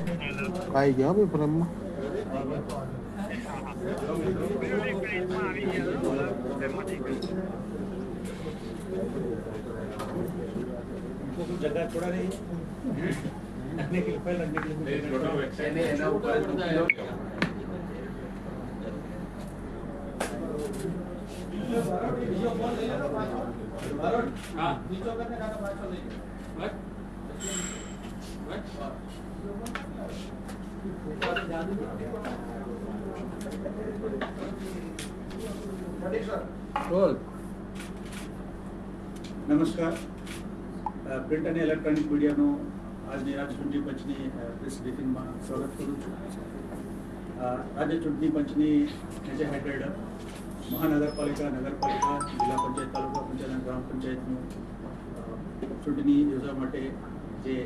આવી ગયા ભાઈ ફ્રેમમાં. जगह थोड़ा नहीं लगने के लिए लगने के लिए छोटा वैक्सीन है ना ऊपर हां नीचे करने का पाछो नहीं बस બોલ. नमस्कार પ્રિન્ટ અને ઇલેક્ટ્રોનિક મીડિયાનો આજની રાજ્ય ચૂંટણી પંચની પ્રેસ બ્રીફિંગમાં સ્વાગત કરું છું. રાજ્ય ચૂંટણી પંચની નીચે હેઠળ મહાનગરપાલિકા, નગરપાલિકા, જિલ્લા પંચાયત, તાલુકા પંચાયત અને ગ્રામ પંચાયતનું ચૂંટણી યોજવા માટે જે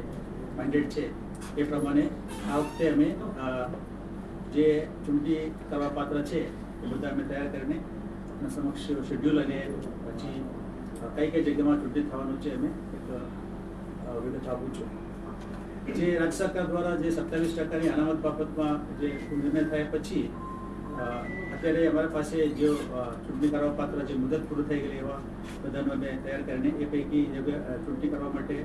મેન્ડેટ છે એ પ્રમાણે આ વખતે અમે જે ચૂંટણી કરવા પાત્ર છે એ બધા અમે તૈયાર કરીને સમક્ષ શેડ્યુલ અને પછી કઈ કઈ જગ્યામાં ચૂંટણી થવાનું છે અમે એક વિગત આપું છું. જે રાજ્ય સરકાર દ્વારા જે 27% અનામત બાબતમાં જે નિર્ણય થયા પછી અત્યારે અમારી પાસે જે ચૂંટણી કરવા પાત્ર જે મુદત પૂરું થઈ ગયેલી એવા બધાને અમે તૈયાર કરીને એ પૈકી ચૂંટણી કરવા માટે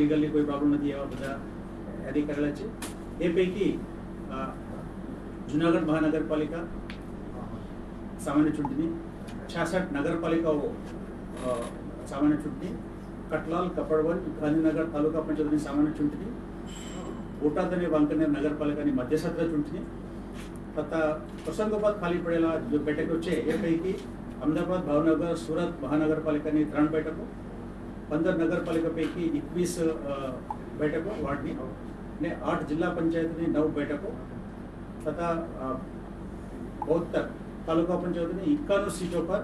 લીગલી કોઈ પ્રોબ્લેમ નથી એવા બધા યાદી કરેલા છે. એ પૈકી જુનાગઢ મહાનગરપાલિકા સામાન્ય ચૂંટણી, 66 નગરપાલિકાઓ સામાન્ય ચૂંટણી, કટલાલ, કપડવંજ, ગાંધીનગર તાલુકા પંચાયતની સામાન્ય ચૂંટણી, બોટાદ અને વાંકાનેર નગરપાલિકાની મધ્યસત્ર ચૂંટણી તથા પ્રસંગોપાત ખાલી પડેલા જે બેઠકો છે એ પૈકી અમદાવાદ, ભાવનગર, સુરત મહાનગરપાલિકાની 3 બેઠકો, 15 નગરપાલિકા પૈકી 21 બેઠકો વોર્ડની ને 8 જિલ્લા પંચાયતની 9 બેઠકો તથા 72 તાલુકા પંચાયતની 51 સીટો પર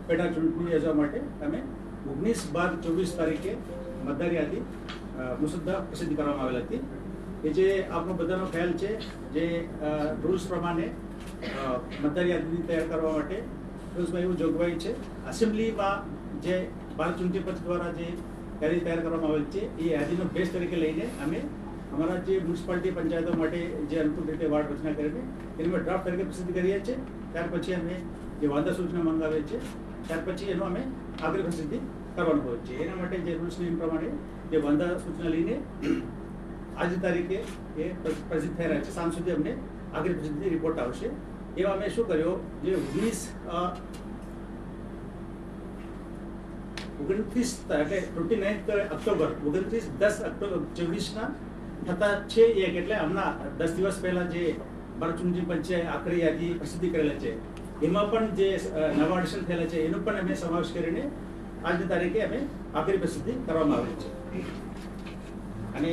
પેટા ચૂંટણી યોજવા માટે અમે 19/12/24 તારીખે મતદાર યાદી મુસદ્દા પ્રસિદ્ધ કરવામાં આવેલ હતી. એ જે આપણો બધાનો ખ્યાલ છે જે રૂલ્સ પ્રમાણે મતદાર યાદી તૈયાર કરવા માટે રૂલ્સમાં એવું જોગવાઈ છે એસેમ્બલીમાં જે ભારત ચૂંટણી પંચ દ્વારા જે યાદી તૈયાર કરવામાં આવેલ છે એ યાદીનો બેઝ તરીકે લઈને અમે અમારા જે મ્યુનિસિપાલિટી પંચાયતો માટે જે અનુકૂળ રીતે વાર્ડ રચના કરીને એની ડ્રાફ્ટ તરીકે પ્રસિદ્ધ કરીએ છીએ. ત્યાર પછી અમે જે વાંધા સૂચના મંગાવીએ છીએ ત્યાર પછી એનો અમે આગળ પ્રસિદ્ધિ કરવાનું હોય છે. એના માટે જે રૂલ્સ નિયમ પ્રમાણે જે વાંધા સૂચના લઈને આજની તારીખે એ પ્રસિદ્ધ થઈ રહ્યા છે. સાંજ સુધી અમને આગળ પ્રસિદ્ધિ રિપોર્ટ આવશે. એવા અમે શું કર્યો જે 29 ઓક્ટોબર 29/10/24 થતા 6/1 એટલે હમણાં 10 દિવસ પહેલા જે ભારત ચૂંટણી પંચે આખરી યાદી પ્રસિદ્ધિ કરેલા છે એમાં પણ જે નવા એડિશન થયેલા છે એનો પણ અમે સમાવેશ કરીને આજની તારીખે અમે આખરી પ્રસિદ્ધિ કરવામાં આવેલ છે. અને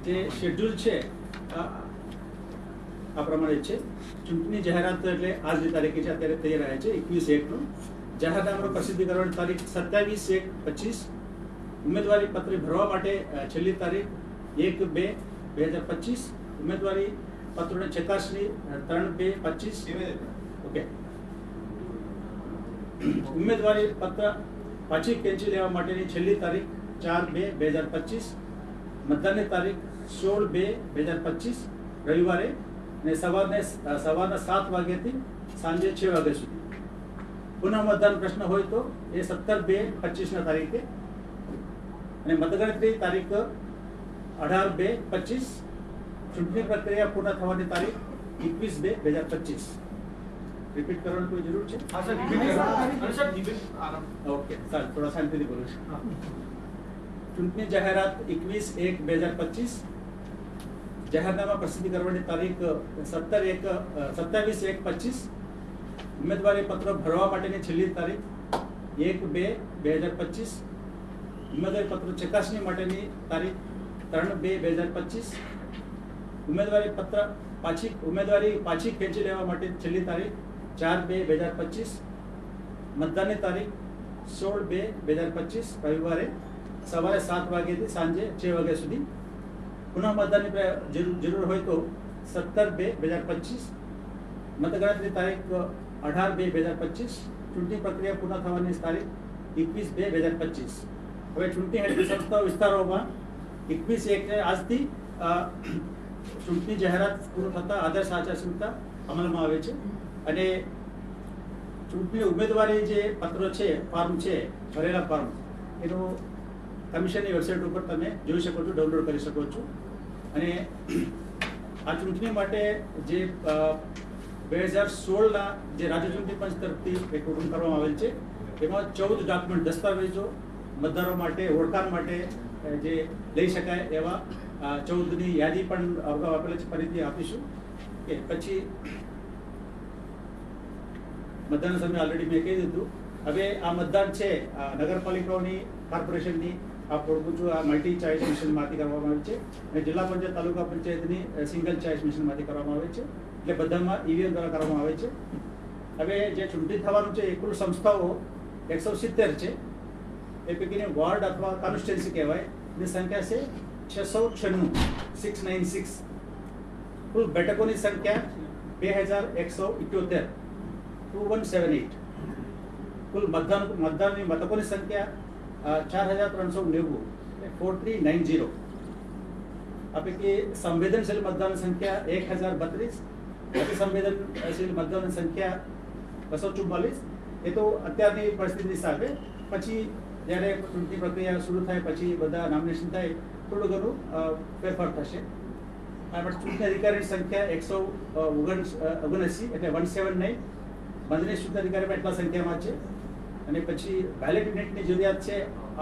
જે શેડ્યુલ છે આ પ્રમાણે છે. ચૂંટણી જાહેરાત એટલે આજની તારીખે છે અત્યારે થઈ રહ્યા છે 21/1નું જાહેરનામાનો પ્રસિદ્ધિ કરવાની તારીખ 27/1/25. ઉમેદવારી પત્ર ભરવા માટે છેલ્લી તારીખ 1/2/2025. ઉમેદવારી પત્રોની ચકાસણી 3/2/25. ઓકે. ઉમેદવારી પત્ર પાછી ખેંચી લેવા માટેની છેલ્લી તારીખ 4/2/2025. મતદાનની તારીખ 16/2/2025 રવિવારે અને સવારના 7 વાગ્યાથી સાંજે 6 વાગ્યા સુધી. પુનઃ મતદાન પ્રશ્ન હોય તો એ 17/2/25 તારીખે અને મતગણતરી તારીખ 18/2/25. ચૂંટણી પ્રક્રિયા પૂર્ણ થવાની તારીખ 21/2/2025. રિપીટ કરવાની કોઈ જરૂર છે? ઓકે, સારું, થોડા શાંતિથી બોલું છું. ચૂંટણી જાહેરાત 21/1/2025. જાહેરનામા પ્રસિદ્ધ કરવાની તારીખ 27/1/25. ઉમેદવારી પત્ર ભરવા માટેની છેલ્લી તારીખ 1/2/2025. ઉમેદવારી પત્ર ચકાસણી માટેની તારીખ 3/2/2025. ઉમેદવારી પાછી ખેંચી લેવા માટે છેલ્લી તારીખ 4/2/2025. મતદાનની તારીખ 16/2/2025 રવિવારે સવારે 7 વાગ્યાથી સાંજે 6 વાગ્યા સુધી. પુનઃ મતદાનની જરૂર હોય તો 17/2/2025. મતગણતરી તારીખ 18/2/2025. ચૂંટણી પ્રક્રિયા પૂર્ણ થવાની તારીખ 21/2/2025. હવે ચૂંટણી હેઠળ સંસ્થાઓ વિસ્તારોમાં 21/1 આજથી ચૂંટણી જાહેરાત પૂરું થતાં આદર્શ આચારસંહિતા અમલમાં આવે છે અને ચૂંટણી ઉમેદવારી જે પત્રો છે, ફોર્મ છે, ભરેલા ફોર્મ એનું કમિશનની વેબસાઇટ ઉપર તમે જોઈ શકો છો, ડાઉનલોડ કરી શકો છો. અને આ ચૂંટણી માટે જે 2016ના જે રાજ્ય ચૂંટણી પંચ તરફથી એક હુકમ કરવામાં આવેલ છે એમાં 14 ડોક્યુમેન્ટ, દસ્તાવેજો મતદારો માટે ઓળખાણ માટે જે લઈ શકાય એવા 14ની યાદી પણ અગાઉ આપેલી છે, ફરીથી આપીશું. કે પછી મતદાન સમય ઓલરેડી મેં કહી દીધું. હવે આ મતદાન છે નગરપાલિકાઓની, કોર્પોરેશનની આ પૂરતું આ મલ્ટી ચોઇસ મિશનમાંથી કરવામાં આવે છે અને જિલ્લા પંચાયત, તાલુકા પંચાયતની સિંગલ ચોઇસ મિશનમાંથી કરવામાં આવે છે. એટલે બધામાં ઈવીએમ દ્વારા કરવામાં આવે છે. હવે જે ચૂંટણી થવાનું છે એ કુલ સંસ્થાઓ 170 છે. એ પૈકીની વોર્ડ અથવા કોન્સ્ટિટ્યુન્સી કહેવાય એની સંખ્યા છે 696. કુલ બેઠકોની સંખ્યા 2178, 2178. કુલ મતદાનની મતકોની સંખ્યા 4390, 4390. આ પૈકી સંવેદનશીલ મતદાન સંખ્યા 1032, અતિ સંવેદનશીલ મતદાન સંખ્યા 244. એ તો અત્યારની પરિસ્થિતિની હિસાબે, પછી જ્યારે ચૂંટણી પ્રક્રિયા શરૂ થાય પછી બધા નોમિનેશન થાય થોડું ઘણું ફેરફાર થશે. ચૂંટણી અધિકારીની સંખ્યા 179, એટલે 179. મંત્રી ચૂંટણી અધિકારી પણ એટલા સંખ્યામાં છે. અને પછી બેલેટ યુનિટની જરૂરિયાત છે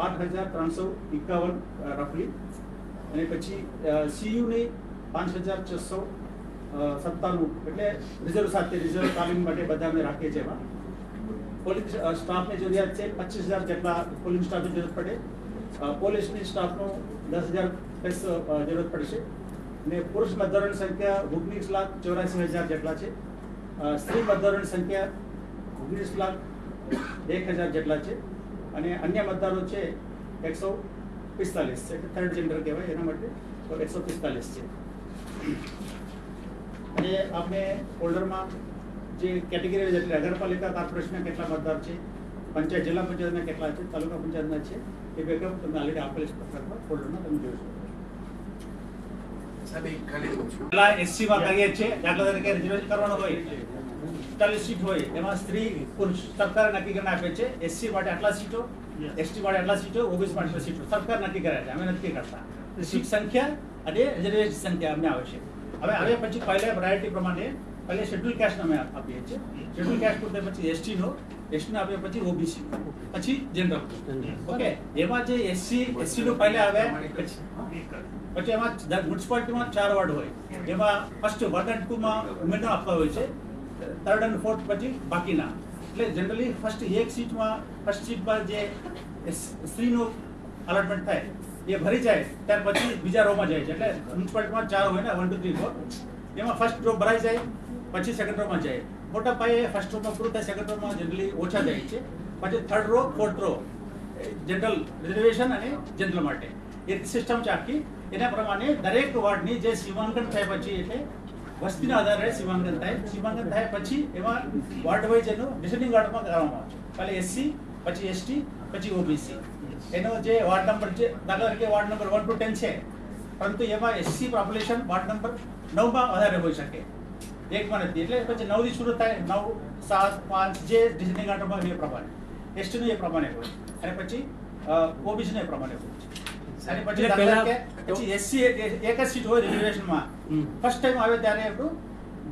8351 રફલી. અને પછી સીયુની 5697, એટલે રિઝર્વ સાથે રિઝર્વ તાલીમ માટે બધા અમે રાખીએ છીએ. એમાં પોલીસ સ્ટાફની જરૂરિયાત છે 25000 જેટલા પોલીસ સ્ટાફની જરૂરત પડે. પોલીસની સ્ટાફનો 10000 જરૂરત પડશે. અને પુરુષ મતદારોની સંખ્યા 19,84,000 જેટલા છે. સ્ત્રી મતદારોની સંખ્યા 19,01,000 જેટલા છે. અને અન્ય મતદારો છે 145 છે, થર્ડ જેન્ડર કહેવાય એના માટે, તો 145 છે. અને આપણે ફોલ્ડરમાં જે કેટેગરી એટલે નગરપાલિકા, કોર્પોરેશનના કેટલા મતદાર છે, પંચાયત, જિલ્લા પંચાયતના કેટલા છે, તાલુકા પંચાયતના છે, એ બેકઅપ તમને ઓલરેડી આપેલ છે ફોલ્ડરમાં, તમે જોઈ શકો. પેલા એસસી માં કરીએ છીએ, દાખલા તરીકે રિઝર્વેશન કરવાનું હોય 40 સીટ હોય, એમાં સ્ત્રી પુરુષ સરકાર નક્કી કરીને આપે છે. એસસી માટે આટલા સીટો, એસટી માટે આટલા સીટો, ઓબીસી માટે આટલા સીટો સરકાર નક્કી કરે છે, અમે નથી કરતા. સીટ સંખ્યા અને રિઝર્વેશન સંખ્યા અમને આવે છે. હવે પછી પહેલા પ્રાયોરિટી પ્રમાણે પહેલે શેડ્યુલ કાસ્ટ અમે આપીએ છીએ. શેડ્યુલ કાસ્ટ પૂરતે પછી એસટી નો આપીએ, પછી ઓબીસી, પછી જનરલ. ઓકે, એમાં જે એસસી નો પહેલા આવે, પછી એમાં મ્યુનિસિપાલિટીમાં 4 વોર્ડ હોય, એમાં ફર્સ્ટ 1 અને 2 માં ઉમેદવાર આપતા હોય છે, 3rd અને 4th પછી બાકીના. એટલે જનરલી ફર્સ્ટ સીટમાં જે સ્ત્રીનું અલોટમેન્ટ થાય એ ભરી જાય, ત્યાર પછી બીજા રોમાં જાય છે. એટલે મ્યુનિસિપાલિટીમાં 4 હોય ને, 1 2 3 4, એમાં ફર્સ્ટ રો ભરાઈ જાય, પછી સેકન્ડ રોમાં જાય. મોટા પાયે ફર્સ્ટ રોમાં પૂરું થાય, સેકન્ડ રોમાં જનરલી ઓછા જાય છે. પછી 3rd row 4th row general reservation અને જનરલ માટે એ સિસ્ટમ છે આખી. એના પ્રમાણે દરેક વોર્ડની જે સીમાંકન થાય પછી, એટલે વસ્તીના આધારે સીમાંકન થાય પછી એમાં વોર્ડ વાઇઝ એનું ડિસેન્ડિંગ ઓર્ડરમાં કરવામાં આવે છે. પહેલા એસસી, પછી એસટી, પછી ઓબીસી. એનો જે વોર્ડ નંબર છે, દાખલા તરીકે વોર્ડ નંબર 1 to 10 છે, પરંતુ એમાં એસસી પોપ્યુલેશન વોર્ડ નંબર 9 માં વધારે હોઈ શકે, 1 માં નથી. એટલે પછી 9 થી શરૂ થાય, 9, 7, 5 જે ડિસેન્ડિંગ ઓર્ડરમાં એ પ્રમાણે, એસટીનું એ પ્રમાણે હોય, અને પછી ઓબીસીનું એ પ્રમાણે હોય છે. અને પછી એસસી એક જ સીટ હોય રિઝર્વેશનમાં. ફર્સ્ટ ટાઈમ આવે ત્યારે આપણું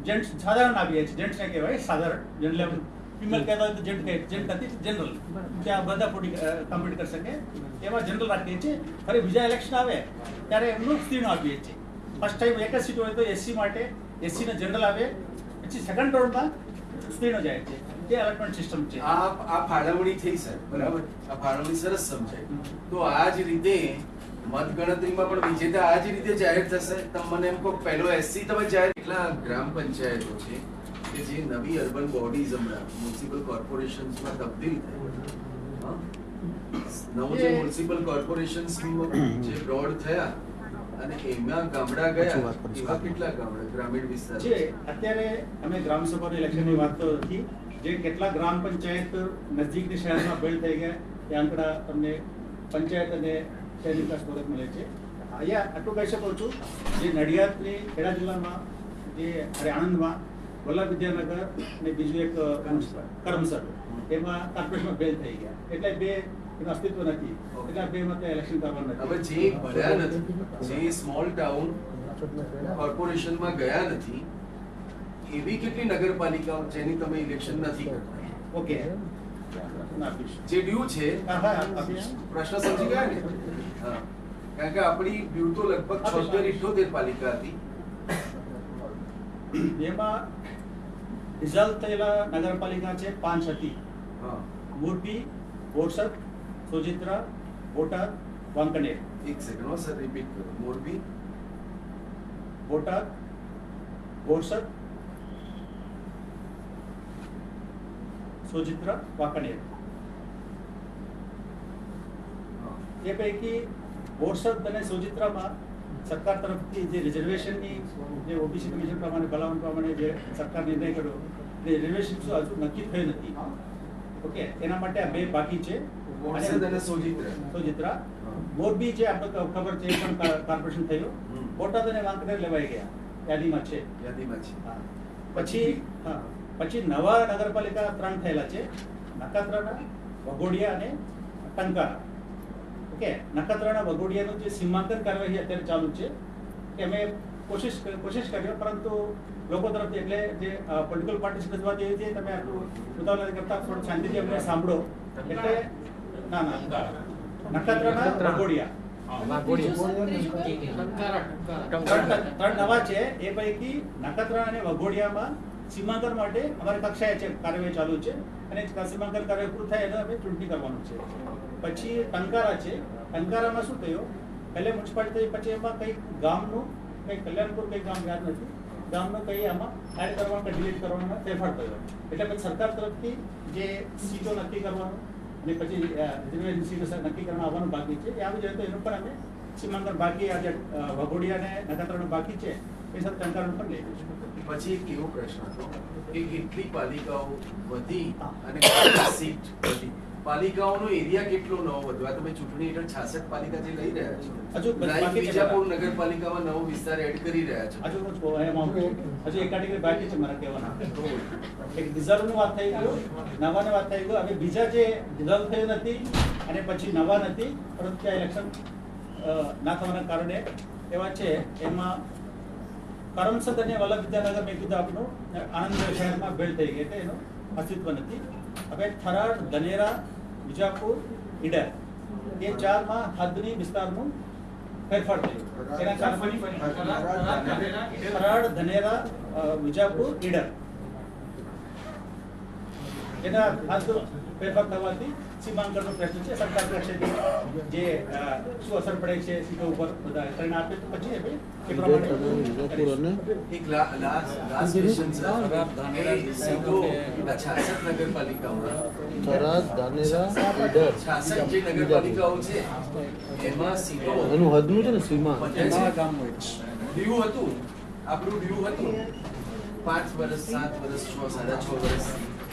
જેન્ટ્સ સાધારણ આવીએ છીએ, જેન્ટ્સને કહેવાય સાધારણ. જનરલ ફિમેલ કહેતા હોય તો જેન્ટ નથી, જનરલ, ત્યાં બધા કમ્પ્લીટ કરી શકે એમાં જનરલ રાખીએ છીએ. ફરી બીજા ઇલેક્શન આવે ત્યારે એમનું સ્ત્રીનું આપીએ છીએ. ફર્સ્ટ ટાઈમ એક જ સીટ હોય તો એસસી માટે એસસીનો જનરલ આવે, પછી સેકન્ડ રાઉન્ડમાં સ્ત્રીનો જાય છે. તે અલોટમેન્ટ સિસ્ટમ છે. આ ફાળવણી થઈ સર, બરાબર, આ ફાળવણી સરસ સમજાય. તો આ જ રીતે મતગણતરીમાં પણ વિજેતા આ જ રીતે જાહેર થશે. તમે મને એમ કહો, પહેલો એસસી તમે જાહેર, કેટલા ગ્રામ પંચાયતો છે કે જે નવી અર્બન બોડીઝ હમણાં મ્યુનિસિપલ કોર્પોરેશન્સમાં તબદીલ થઈ, નવું જે મ્યુનિસિપલ કોર્પોરેશન્સ જે બ્રોડ થયા અને એમાં ગામડા ગયા, એવા કેટલા ગામડા ગ્રામીણ વિસ્તાર છે? અત્યારે અમે ગ્રામ સભાના ઇલેક્શનની વાત તો નથી, જે કેટલા ગ્રામ પંચાયત નજીકની શહેરમાં બિલ્ડ થઈ ગયા એ આંકડા તમને પંચાયત અને શહેરી વિકાસ બોર્ડ મળે છે. અહીંયા આટલું કહી શકું છું જે નડિયાદની ખેડા જિલ્લામાં જે આણંદમાં વલ્લભ વિદ્યાનગર અને બીજું એક કરમસદ એમાં કોર્પોરેશનમાં ફેલ થઈ ગયા એટલે બે એનું અસ્તિત્વ નથી એટલે બેમાં ત્યાં ઇલેક્શન કરવાનું હવે નથી. જે ભર્યા નથી, જે સ્મોલ ટાઉન કોર્પોરેશનમાં ગયા નથી, એવી કેટલી નગરપાલિકાઓ જેની તમે ઇલેક્શન નથી કરતા? ઓકે આપીશ. જે ડ્યુ છે હા આપીશ. પ્રશ્ન સમજી ગયા ને? હા, કારણ કે આપણી ડ્યુ તો લગભગ 76-78 પાલિકા હતી. એમાં રિઝલ્ટ થયેલા નગરપાલિકા છે 5 હતી. હા, મોરબી, બોરસદ, સોજિત્રા, બોટાદ, વાંકનેર. એક સેકન્ડ હો સર, રિપીટ કરો. મોરબી, બોટાદ, બોરસદ, સોજિત્રા, વાંકનેર. એ પૈકી બોરસદ અને સોજિત્રામાં સરકાર તરફથી જે રિઝર્વેશનની જે ઓબીસી કમિશન પ્રમાણે ભલામણ પ્રમાણે જે સરકાર નિર્ણય કર્યો એ રિઝર્વેશન હજુ નક્કી થયું નથી. ઓકે, એના માટે આ બે બાકી છે. બોરસદ અને સોજિત્રા. સોજિત્રા. મોરબી છે આપણે ખબર છે, એ પણ કોર્પોરેશન થયું. બોટાદ અને વાંકનેર લેવાઈ ગયા, યાદીમાં છે. યાદીમાં છે. હા. પછી નવા નગરપાલિકા 3 થયેલા છે, નખત્રાણા, વઘોડિયા અને ટંકારા. ઓકે, નખત્રાણા વઘોડિયાનું જે સીમાંકન કાર્યવાહી અત્યારે ચાલુ છે કે અમે કોશિશ કર્યો, પરંતુ લોકો તરફથી એટલે જે પોલિટિકલ પાર્ટી રજૂઆત એવી છે તમે આટલું ઉતાવળ નથી કરતા, થોડું શાંતિથી અમને સાંભળો. એટલે ના નખત્રાણા વઘોડિયા 3 નવા છે. એ પૈકી નખત્રાણા અને વઘોડિયામાં સીમાંકન માટે અમારી કક્ષાએ છે, કાર્યવાહી ચાલુ છે અને સીમાંકન કાર્ય પૂરું થાય એને અમે ચૂંટણી કરવાનું છે. પછી ટંકારા છે. ટંકારામાં શું થયું, પહેલે મ્યુનિસિપાલિટી થઈ, પછી એમાં કંઈક ગામનું કંઈક કલ્યાણપુર કંઈક ગામ યાદ નથી, ગામનું કંઈ આમાં એડ કરવાનું કે ડિલીટ કરવાનો ફેરફાર થયો. એટલે પછી સરકાર તરફથી જે સીટો નક્કી કરવાનું અને પછી રિઝર્વેશન સીટો નક્કી કરવાનું આવવાનું બાકી છે. એ આવી જાય તો એનું પણ અમે સીમાંકન બાકી, આજે વઘોડિયા અને નખત્રાણાનું બાકી છે, એ સાથે ટંકારાનું પણ લઈ લઈશું. પછી એક એવો પ્રશ્ન હતો કે કેટલી પાલિકાઓ વધી અને કેટલી સીટ વધી, પાલિકાઓનો એરિયા કેટલો નવો વધ્યો? આ તમે ચૂંટણી હેઠળ 66 પાલિકા જે લઈ રહ્યા છો, હજુ બાકી છે. વિજાપુર નગરપાલિકામાં નવો વિસ્તાર એડ કરી રહ્યા છો. હજુ એક કેટેગરી બાકી છે મારા કહેવાના. એક રિઝર્વનું વાત થઈ ગયું, નવાની વાત થઈ ગયું. હવે બીજા જે રિઝર્વ થયું નથી અને પછી નવા નથી, પરંતુ ત્યાં ઇલેક્શન ના થવાના કારણે એવા છે. એમાં કરમસદ અને વલ્લભ વિદ્યાનગર મેં કીધું આપણું આણંદ શહેરમાં ભેળ થઈ ગઈ, એટલે એનું અસ્તિત્વ નથી. હવે થરાદ, ધનેરા, વિજાપુર, ઈડર એ 4માં હદની વિસ્તારનું ફેરફાર થયું. એના કારણે થરાદ, ધનેરા, વિજાપુર, ઈડર એના હદ ફેરફાર થવાથી સીમાંકનનો પ્રશ્ન છે. સરકાર પક્ષેથી જે શું અસર પડે છે સીટો ઉપર બધા કરીને આપે તો પછી એ પ્રમાણે એક લાસ્ટ ક્વેશ્ચન સર, એ સીટો 66 નગરપાલિકાઓમાં થરાદ, ધાનેરા, ઈડર 66 જે નગરપાલિકાઓ છે એમાં સીટો એનું હદનું છે ને સીમા ડ્યુ હતું, આપણું ડ્યુ હતું 5 વર્ષ, 7 વર્ષ, 6, 6.5 વર્ષ.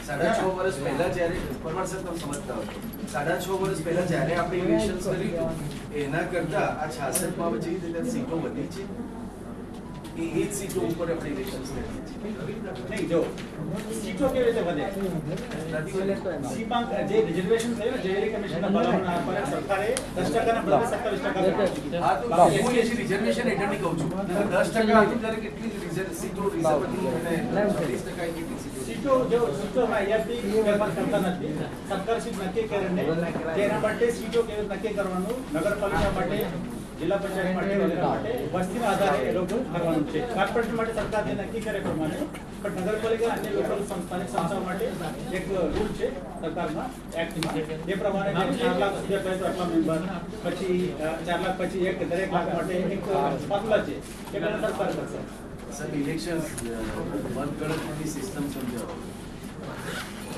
6.5 વર્ષ પહેલા જ્યારે પરમાર સાહેબ તમે સમજતા હો, 6.5 વર્ષ પહેલા જ્યારે આપણે ઇલેક્શન કર્યું એના કરતા આ 66 માં જે રીતે સીટો વધી છે, એ જ સીટો ઉપર આપણે ઇલેક્શન કરીએ છીએ. નહીં, જો સીટો કેવી રીતે વધે, સીમાંક જે રિઝર્વેશન થયું જેરી કમિશનના ભલામણ આધારે સરકારે 10% બદલે 27% હા, તો હું એ રિઝર્વેશન હેઠળની કહું છું. 10% હતું ત્યારે કેટલી સીટો રિઝર્વ હતી અને 30% કેટલી સીટો સીટોમાં અહીંયાથી ફેરફાર કરતા નથી. સરકાર સીટ નક્કી કરીને તેના માટે સીટો કેવી નક્કી કરવાનું, નગરપાલિકા માટે, જિલ્લા પંચાયત માટે, વગેરે માટે વસ્તીના આધારે એ લોકો કરવાનું છે. કોર્પોરેશન માટે સરકાર જે નક્કી કરે પ્રમાણે, પણ નગરપાલિકા અને લોકલ સ્થાનિક સંસ્થાઓ માટે એક રૂલ છે સરકારમાં, એક્ટમાં, એ પ્રમાણે 4 લાખ સુધી કહે તો આટલા મેમ્બર, પછી 4 લાખ પછી દરેક લાખ માટે એક ફોર્મ્યુલા છે, એ બધા સરકાર કરશે. સર, ઇલેક્શન મતગણતરીની સિસ્ટમ સમજાવો.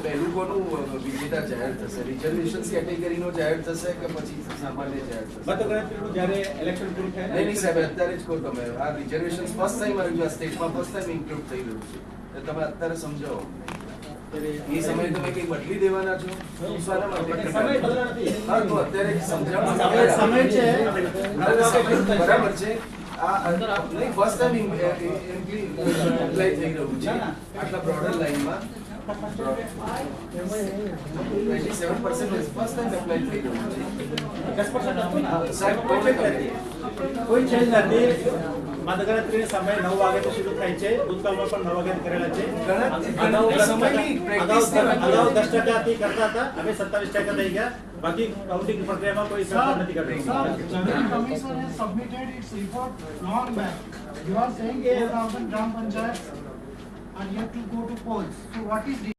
પહેલું કોનું વિજેતા જાહેર થશે? રિઝર્વેશન કેટેગરીનો જાહેર થશે કે પછી સામાન્ય જાહેર થશે? મતગણતરીનું જ્યારે ઇલેક્શન પૂરું થાય નહીં સાહેબ, અત્યારે જ કહો તમે. આ રિઝર્વેશન ફર્સ્ટ ટાઈમ આવ્યું, આ સ્ટેટમાં ફર્સ્ટ ટાઈમ ઇન્ક્લુડ થઈ રહ્યું છે, તો તમે અત્યારે સમજાવો. એ સમયે તમે કઈ બદલી દેવાના છો શાના માટે? સમય બદલાયો નથી. હા, તો અત્યારે સમજાવવા સમય છે. બરાબર છે. આ નહીં ફર્સ્ટ ટાઈમ એપ્લાય થઈ રહ્યું છે આટલા બ્રોડર લાઈનમાં 27% ફર્સ્ટ ટાઈમ એપ્લાય થઈ રહ્યું છે. 10% હતું ને? સાહેબ, કોઈ change નથી. કોઈ change નથી. મતગણતરી સમય 9 વાગ્યાથી શરૂ થાય છે. ભૂતકાળમાં પણ 9 વાગ્યાથી કરેલા છે. અગાઉ 10% થી કરતા હતા, હવે 27% થઈ ગયા. બાકી કાઉન્ટિંગ પ્રક્રિયામાં કોઈ ફેરફાર નથી કરતો. General Commission has submitted its report long back. You are saying 4,000 Gram Panchayats are yet to go to polls. So what is the